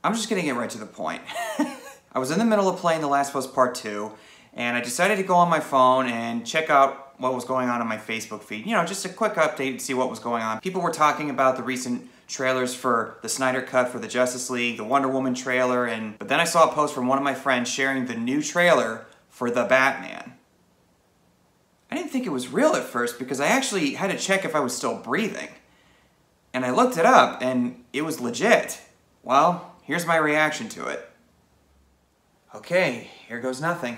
I'm just gonna get right to the point. I was in the middle of playing The Last of Us Part 2, and I decided to go on my phone and check out what was going on my Facebook feed. You know, just a quick update to see what was going on. People were talking about the recent trailers for the Snyder Cut for the Justice League, the Wonder Woman trailer, but then I saw a post from one of my friends sharing the new trailer for The Batman. I didn't think it was real at first because I actually had to check if I was still breathing. And I looked it up and it was legit. Well, here's my reaction to it. Okay, here goes nothing.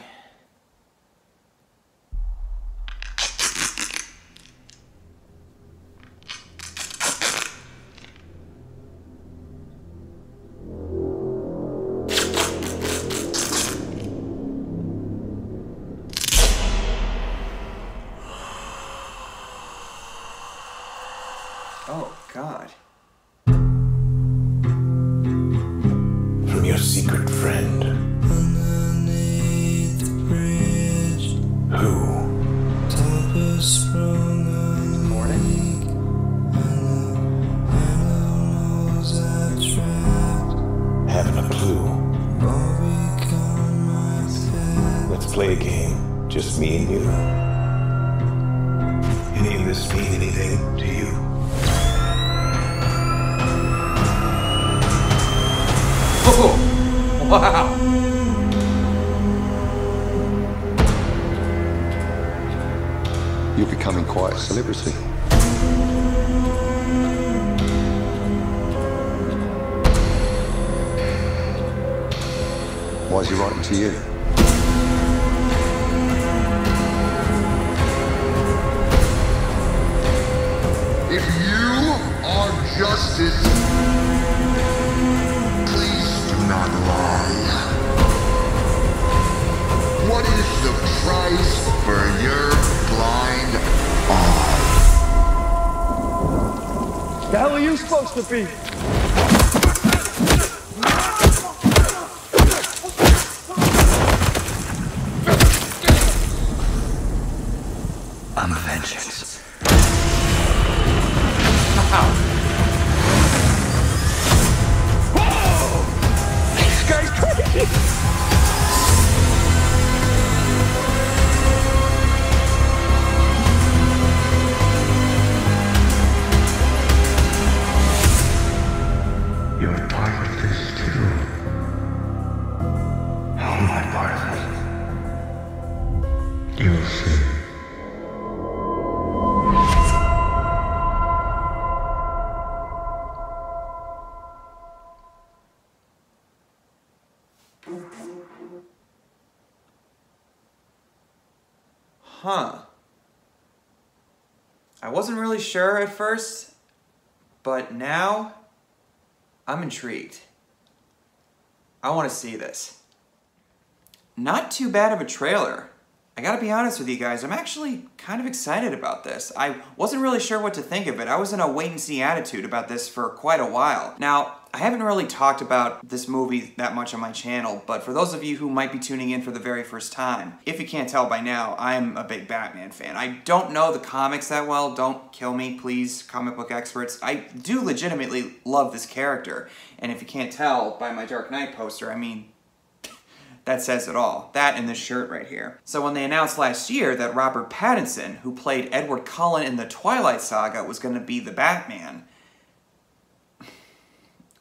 Oh, God. From your secret friend. Underneath the bridge. Who? Morning. Haven't a clue. Let's play a game. Just me and you. Any of this mean anything to you? Oh, wow. You're becoming quite a celebrity. Why is he writing to you? If you are justice, please do not lie. What is the price for your blind eye? The hell are you supposed to be? I'm vengeance. This guy's crazy! You're part of this too. How am I part of it? You'll see. Huh. I wasn't really sure at first, but now I'm intrigued. I want to see this. Not too bad of a trailer. I gotta be honest with you guys, I'm actually kind of excited about this. I wasn't really sure what to think of it. I was in a wait-and-see attitude about this for quite a while. Now, I haven't really talked about this movie that much on my channel, but for those of you who might be tuning in for the very first time, if you can't tell by now, I'm a big Batman fan. I don't know the comics that well, don't kill me, please, comic book experts. I do legitimately love this character, and if you can't tell by my Dark Knight poster, I mean, that says it all. That and this shirt right here. So when they announced last year that Robert Pattinson, who played Edward Cullen in the Twilight Saga, was going to be the Batman,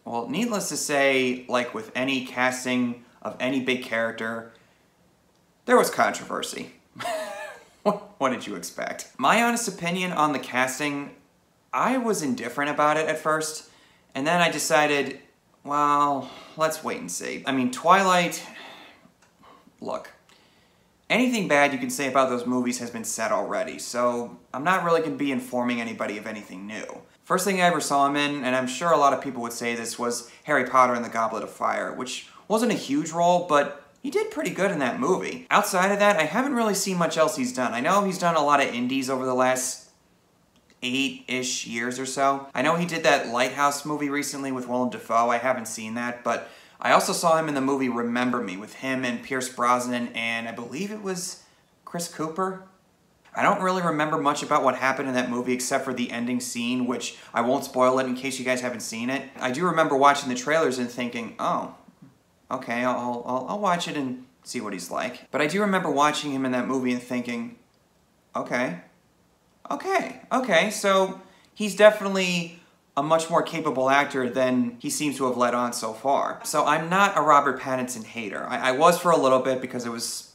well, needless to say, like with any casting of any big character, there was controversy. What did you expect? My honest opinion on the casting, I was indifferent about it at first, and then I decided, well, let's wait and see. I mean, Twilight, look, anything bad you can say about those movies has been said already, so I'm not really going to be informing anybody of anything new. First thing I ever saw him in, and I'm sure a lot of people would say this, was Harry Potter and the Goblet of Fire, which wasn't a huge role, but he did pretty good in that movie. Outside of that, I haven't really seen much else he's done. I know he's done a lot of indies over the last 8-ish years or so. I know he did that Lighthouse movie recently with Willem Dafoe. I haven't seen that, but I also saw him in the movie Remember Me with him and Pierce Brosnan and I believe it was Chris Cooper. I don't really remember much about what happened in that movie except for the ending scene, which I won't spoil it in case you guys haven't seen it. I do remember watching the trailers and thinking, oh, okay, I'll watch it and see what he's like. But I do remember watching him in that movie and thinking, okay, so he's definitely a much more capable actor than he seems to have let on so far. So I'm not a Robert Pattinson hater. I was for a little bit because it was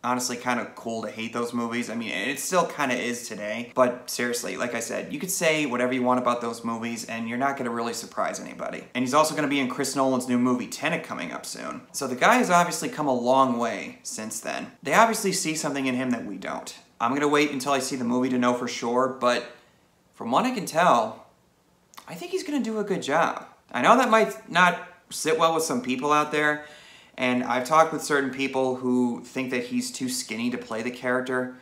honestly kind of cool to hate those movies. I mean, it still kind of is today. But seriously, like I said, you could say whatever you want about those movies and you're not going to really surprise anybody. And he's also going to be in Chris Nolan's new movie, Tenet, coming up soon. So the guy has obviously come a long way since then. They obviously see something in him that we don't. I'm going to wait until I see the movie to know for sure, but from what I can tell, I think he's going to do a good job. I know that might not sit well with some people out there, and I've talked with certain people who think that he's too skinny to play the character.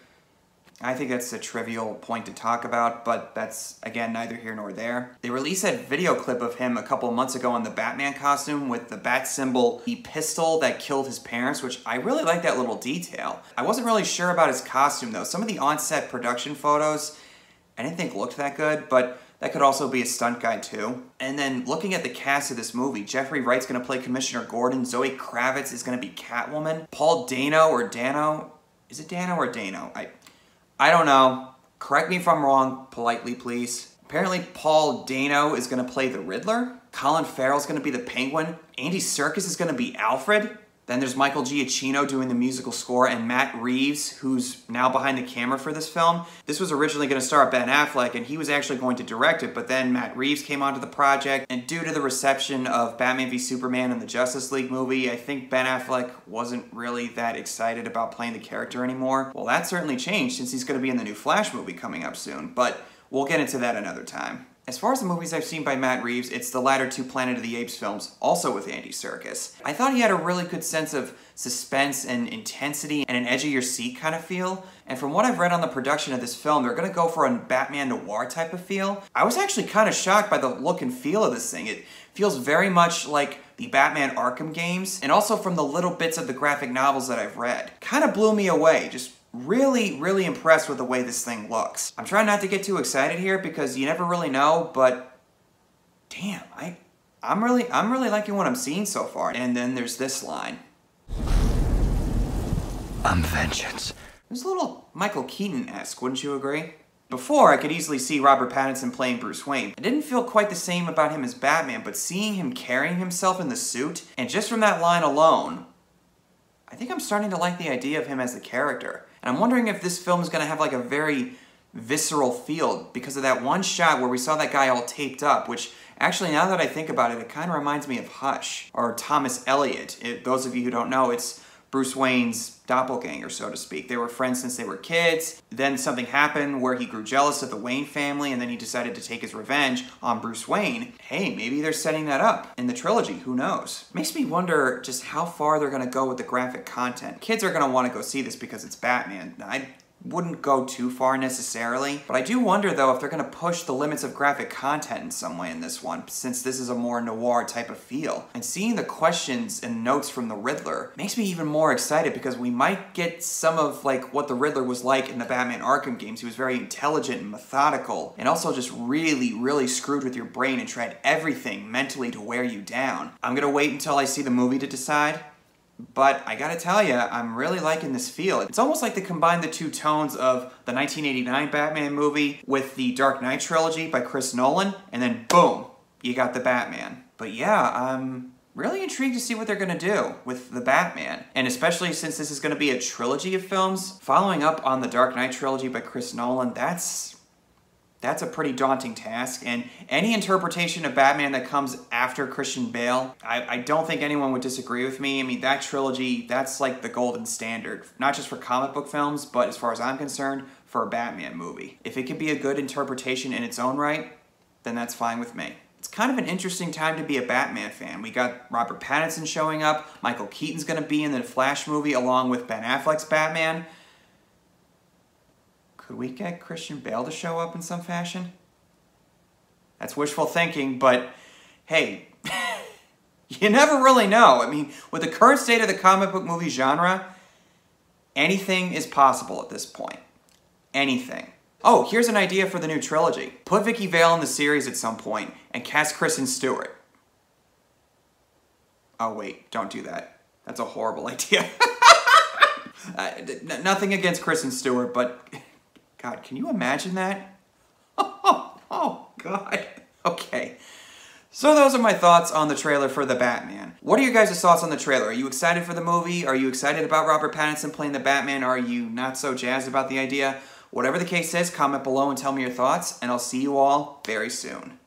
I think that's a trivial point to talk about, but that's, again, neither here nor there. They released that video clip of him a couple of months ago in the Batman costume with the bat symbol, the pistol that killed his parents, which I really like that little detail. I wasn't really sure about his costume, though. Some of the on-set production photos I didn't think looked that good, but that could also be a stunt guy too. And then looking at the cast of this movie, Jeffrey Wright's gonna play Commissioner Gordon, Zoe Kravitz is gonna be Catwoman, Paul Dano or Dano, is it Dano or Dano? I don't know. Correct me if I'm wrong, politely please. Apparently Paul Dano is gonna play the Riddler, Colin Farrell's gonna be the Penguin, Andy Serkis is gonna be Alfred, then there's Michael Giacchino doing the musical score, and Matt Reeves, who's now behind the camera for this film. This was originally going to star Ben Affleck, and he was actually going to direct it, but then Matt Reeves came onto the project, and due to the reception of Batman v Superman and the Justice League movie, I think Ben Affleck wasn't really that excited about playing the character anymore. Well, that certainly changed since he's going to be in the new Flash movie coming up soon, but we'll get into that another time. As far as the movies I've seen by Matt Reeves, it's the latter two Planet of the Apes films, also with Andy Serkis. I thought he had a really good sense of suspense and intensity and an edge-of-your-seat kind of feel. And from what I've read on the production of this film, they're going to go for a Batman noir type of feel. I was actually kind of shocked by the look and feel of this thing. It feels very much like the Batman Arkham games, and also from the little bits of the graphic novels that I've read. Kind of blew me away, just really impressed with the way this thing looks. I'm trying not to get too excited here because you never really know, but damn, I'm really liking what I'm seeing so far. And then there's this line. I'm vengeance. It was a little Michael Keaton-esque, wouldn't you agree? Before, I could easily see Robert Pattinson playing Bruce Wayne. I didn't feel quite the same about him as Batman, but seeing him carrying himself in the suit, and just from that line alone, I think I'm starting to like the idea of him as the character. And I'm wondering if this film is going to have like a very visceral feel because of that one shot where we saw that guy all taped up, which actually, now that I think about it, it kind of reminds me of Hush or Thomas Elliot. Those of you who don't know, it's Bruce Wayne's doppelganger, so to speak. They were friends since they were kids. Then something happened where he grew jealous of the Wayne family, and then he decided to take his revenge on Bruce Wayne. Hey, maybe they're setting that up in the trilogy, who knows? Makes me wonder just how far they're gonna go with the graphic content. Kids are gonna wanna go see this because it's Batman. I wouldn't go too far necessarily, but I do wonder though if they're gonna push the limits of graphic content in some way in this one, since this is a more noir type of feel. And seeing the questions and notes from the Riddler makes me even more excited because we might get some of like what the Riddler was like in the Batman Arkham games. He was very intelligent and methodical, and also just really screwed with your brain and tried everything mentally to wear you down. I'm gonna wait until I see the movie to decide. But I gotta tell you, I'm really liking this feel. It's almost like they combined the two tones of the 1989 Batman movie with the Dark Knight trilogy by Chris Nolan, and then boom, you got the Batman. But yeah, I'm really intrigued to see what they're gonna do with the Batman. And especially since this is gonna be a trilogy of films, following up on the Dark Knight trilogy by Chris Nolan, that's a pretty daunting task, and any interpretation of Batman that comes after Christian Bale, I don't think anyone would disagree with me. I mean, that trilogy, that's like the golden standard, not just for comic book films, but as far as I'm concerned, for a Batman movie. If it could be a good interpretation in its own right, then that's fine with me. It's kind of an interesting time to be a Batman fan. We got Robert Pattinson showing up, Michael Keaton's gonna be in the Flash movie along with Ben Affleck's Batman. Could we get Christian Bale to show up in some fashion? That's wishful thinking, but hey, you never really know. I mean, with the current state of the comic book movie genre, anything is possible at this point. anything. Oh, here's an idea for the new trilogy. Put Vicky Vale in the series at some point and cast Kristen Stewart. Oh wait, don't do that. That's a horrible idea. Nothing against Kristen Stewart, but God, can you imagine that? Oh God. Okay. So those are my thoughts on the trailer for The Batman. What are your guys' thoughts on the trailer? Are you excited for the movie? Are you excited about Robert Pattinson playing the Batman? Are you not so jazzed about the idea? Whatever the case is, comment below and tell me your thoughts, and I'll see you all very soon.